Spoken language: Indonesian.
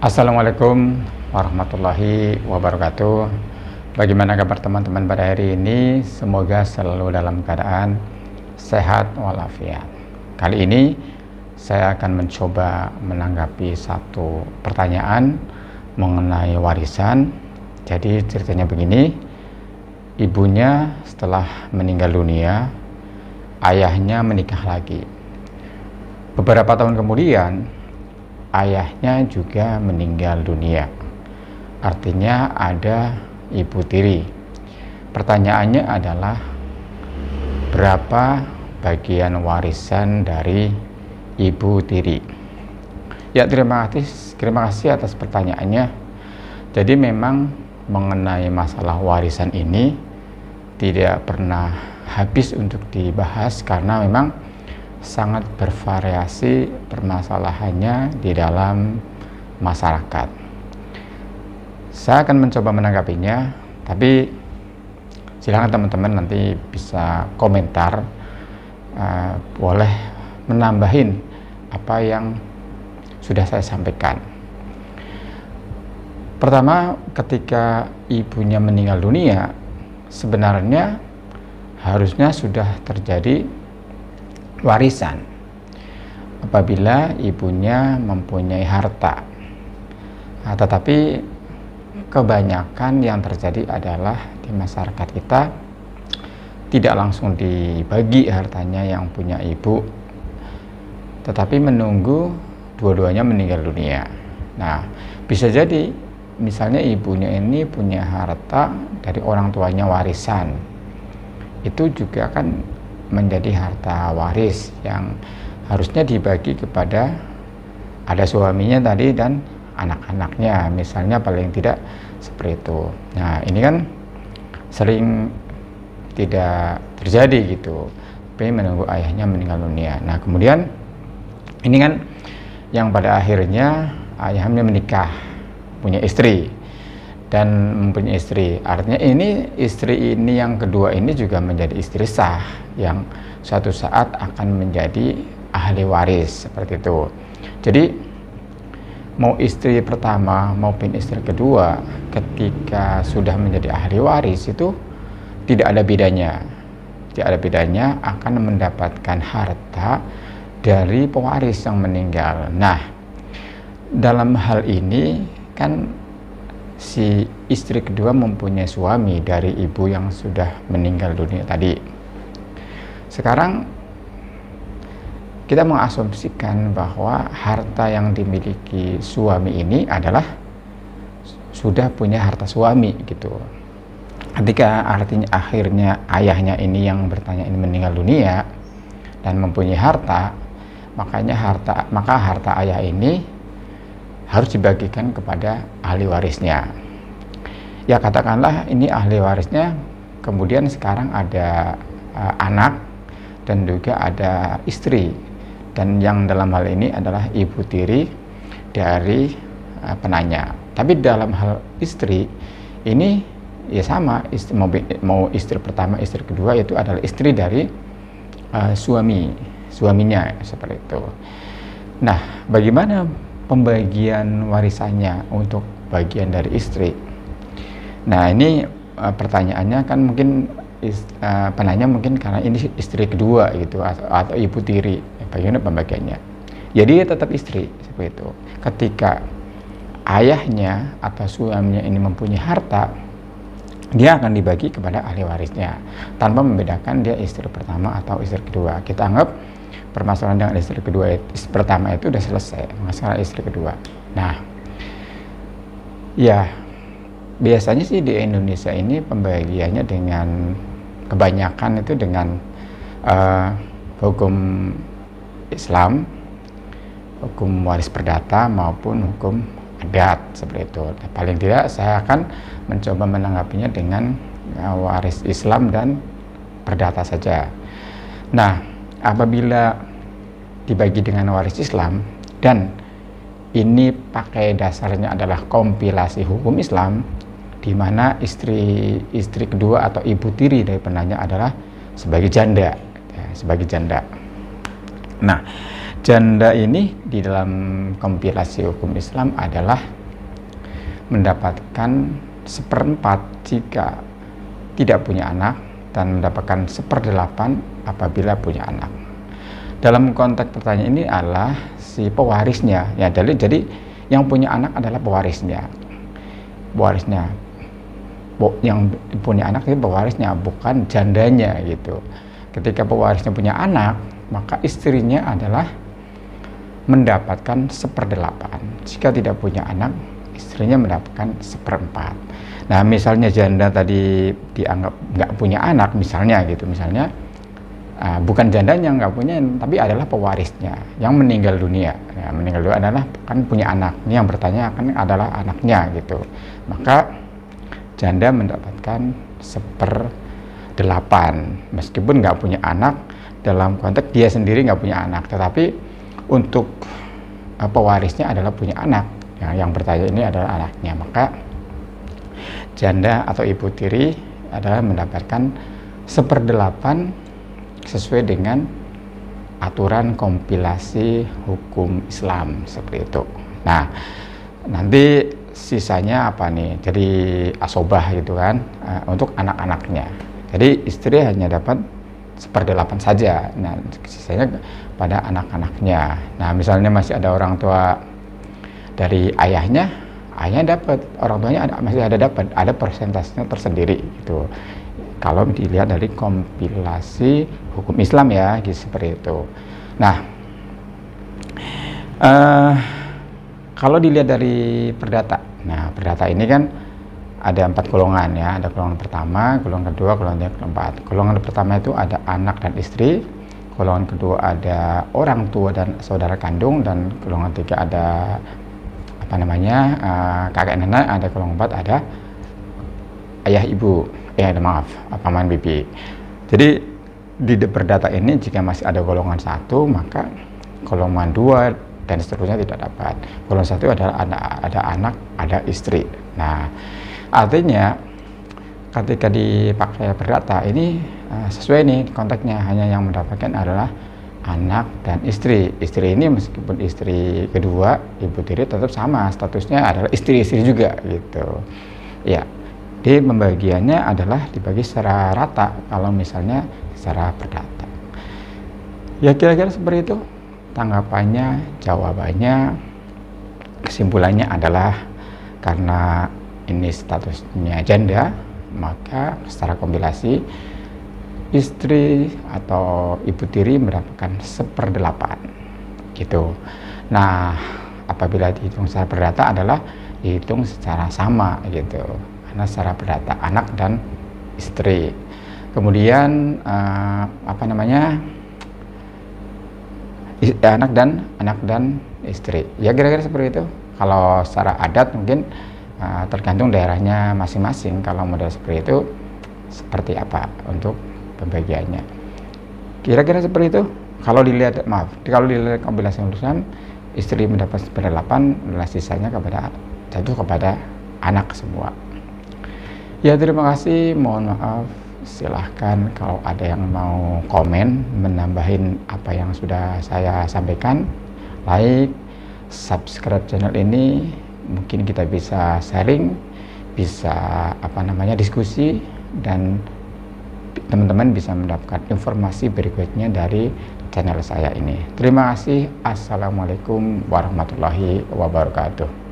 Assalamualaikum warahmatullahi wabarakatuh. Bagaimana kabar teman-teman pada hari ini? Semoga selalu dalam keadaan sehat walafiat. Kali ini saya akan mencoba menanggapi satu pertanyaan mengenai warisan. Jadi ceritanya begini, ibunya setelah meninggal dunia, ayahnya menikah lagi. Beberapa tahun kemudian ayahnya juga meninggal dunia. Artinya ada ibu tiri. Pertanyaannya adalah, berapa bagian warisan dari ibu tiri? Ya, terima kasih atas pertanyaannya. Jadi memang mengenai masalah warisan ini tidak pernah habis untuk dibahas, karena memang sangat bervariasi permasalahannya di dalam masyarakat. Saya akan mencoba menanggapinya, tapi silakan teman-teman nanti bisa komentar, boleh menambahin apa yang sudah saya sampaikan. Pertama, ketika ibunya meninggal dunia, sebenarnya harusnya sudah terjadi warisan apabila ibunya mempunyai harta. Tetapi kebanyakan yang terjadi adalah di masyarakat kita tidak langsung dibagi hartanya yang punya ibu, tetapi menunggu dua-duanya meninggal dunia. Nah, bisa jadi misalnya ibunya ini punya harta dari orang tuanya warisan, itu juga kan menjadi harta waris yang harusnya dibagi kepada ada suaminya tadi dan anak-anaknya, misalnya, paling tidak seperti itu. Nah, ini kan sering tidak terjadi gitu, tapi menunggu ayahnya meninggal dunia. Nah, kemudian ini kan yang pada akhirnya ayahnya menikah, punya istri dan mempunyai istri. Artinya ini istri ini yang kedua ini juga menjadi istri sah yang suatu saat akan menjadi ahli waris, seperti itu. Jadi mau istri pertama maupun istri kedua, ketika sudah menjadi ahli waris itu tidak ada bedanya. Tidak ada bedanya, akan mendapatkan harta dari pewaris yang meninggal. Nah, dalam hal ini kan si istri kedua mempunyai suami dari ibu yang sudah meninggal dunia tadi. Sekarang kita mengasumsikan bahwa harta yang dimiliki suami ini adalah sudah punya harta suami gitu. Ketika artinya akhirnya ayahnya ini yang bertanya ini meninggal dunia dan mempunyai harta, maka harta ayah ini harus dibagikan kepada ahli warisnya. Ya, katakanlah ini ahli warisnya, kemudian sekarang ada anak dan juga ada istri, dan yang dalam hal ini adalah ibu tiri dari penanya. Tapi dalam hal istri ini ya sama, mau istri pertama, istri kedua, itu adalah istri dari suaminya, seperti itu. Nah, bagaimana pembagian warisannya untuk bagian dari istri? Nah, ini pertanyaannya kan mungkin penanya mungkin karena ini istri kedua gitu, atau ibu tiri, bagaimana pembagiannya? Jadi tetap istri, seperti itu. Ketika ayahnya atau suaminya ini mempunyai harta, dia akan dibagi kepada ahli warisnya tanpa membedakan dia istri pertama atau istri kedua. Kita anggap permasalahan dengan istri kedua, istri pertama itu udah selesai, masalah istri kedua. Nah, ya biasanya sih di Indonesia ini pembagiannya dengan kebanyakan itu dengan hukum Islam, hukum waris perdata maupun hukum adat, seperti itu. Nah, paling tidak saya akan mencoba menanggapinya dengan waris Islam dan perdata saja. Nah, apabila dibagi dengan waris Islam dan ini pakai dasarnya adalah kompilasi hukum Islam, di mana istri kedua atau ibu tiri dari penanya adalah sebagai janda, ya, sebagai janda. Nah, janda ini di dalam kompilasi hukum Islam adalah mendapatkan seperempat jika tidak punya anak dan mendapatkan seperdelapan apabila punya anak. Dalam konteks pertanyaan ini adalah si pewarisnya ya, jadi yang punya anak adalah pewarisnya yang punya anak itu pewarisnya, bukan jandanya gitu. Ketika pewarisnya punya anak, maka istrinya adalah mendapatkan seperdelapan. Jika tidak punya anak, istrinya mendapatkan seperempat. Nah, misalnya janda tadi dianggap nggak punya anak, misalnya bukan jandanya nggak punya, tapi adalah pewarisnya yang meninggal dunia. Ya, meninggal dunia adalah kan punya anak. Ini yang bertanya kan adalah anaknya gitu. Maka janda mendapatkan seperdelapan meskipun nggak punya anak, dalam konteks dia sendiri nggak punya anak, tetapi untuk pewarisnya adalah punya anak. Yang bertanya ini adalah anaknya, maka janda atau ibu tiri adalah mendapatkan seperdelapan sesuai dengan aturan kompilasi hukum Islam seperti itu. Nah, nanti sisanya apa nih? Jadi asobah gitu kan, untuk anak-anaknya. Jadi istri hanya dapat seperdelapan saja. Nah, sisanya pada anak-anaknya. Nah, misalnya masih ada orang tua dari ayahnya dapat, orang tuanya masih ada dapat, ada persentasenya tersendiri gitu. Kalau dilihat dari kompilasi hukum Islam ya, gitu, seperti itu. Nah, kalau dilihat dari perdata, nah perdata ini kan ada 4 golongan ya, ada golongan pertama, golongan kedua, golongan ketiga, keempat. Golongan pertama itu ada anak dan istri, golongan kedua ada orang tua dan saudara kandung, dan golongan ketiga ada kakek nenek, ada golongan keempat ada ayah ibu, paman bibi. Jadi di perdata ini jika masih ada golongan 1, maka golongan 2 dan seterusnya tidak dapat. Golongan 1 adalah ada anak, ada istri. Nah, artinya ketika dipakai perdata ini sesuai nih konteksnya, hanya yang mendapatkan adalah anak dan istri. Istri ini meskipun istri kedua, ibu tiri, tetap sama statusnya adalah istri-istri juga gitu. Ya, di pembagiannya adalah dibagi secara rata kalau misalnya secara perdata. Ya kira-kira seperti itu tanggapannya, jawabannya, kesimpulannya adalah karena ini statusnya janda, maka secara kompilasi istri atau ibu tiri mendapatkan seperdelapan gitu. Nah, apabila dihitung secara perdata adalah dihitung secara sama gitu, karena secara perdata anak dan istri. Kemudian anak dan istri. Ya kira-kira seperti itu. Kalau secara adat mungkin tergantung daerahnya masing-masing. Kalau model seperti itu seperti apa untuk pembagiannya. Kira-kira seperti itu. Kalau dilihat kompilasi urusan, istri mendapat seperdelapan, sisanya jatuh kepada anak semua. Ya terima kasih, mohon maaf, silahkan kalau ada yang mau komen, menambahin apa yang sudah saya sampaikan, like, subscribe channel ini, mungkin kita bisa sharing, bisa diskusi, dan teman-teman bisa mendapatkan informasi berikutnya dari channel saya ini. Terima kasih. Assalamualaikum warahmatullahi wabarakatuh.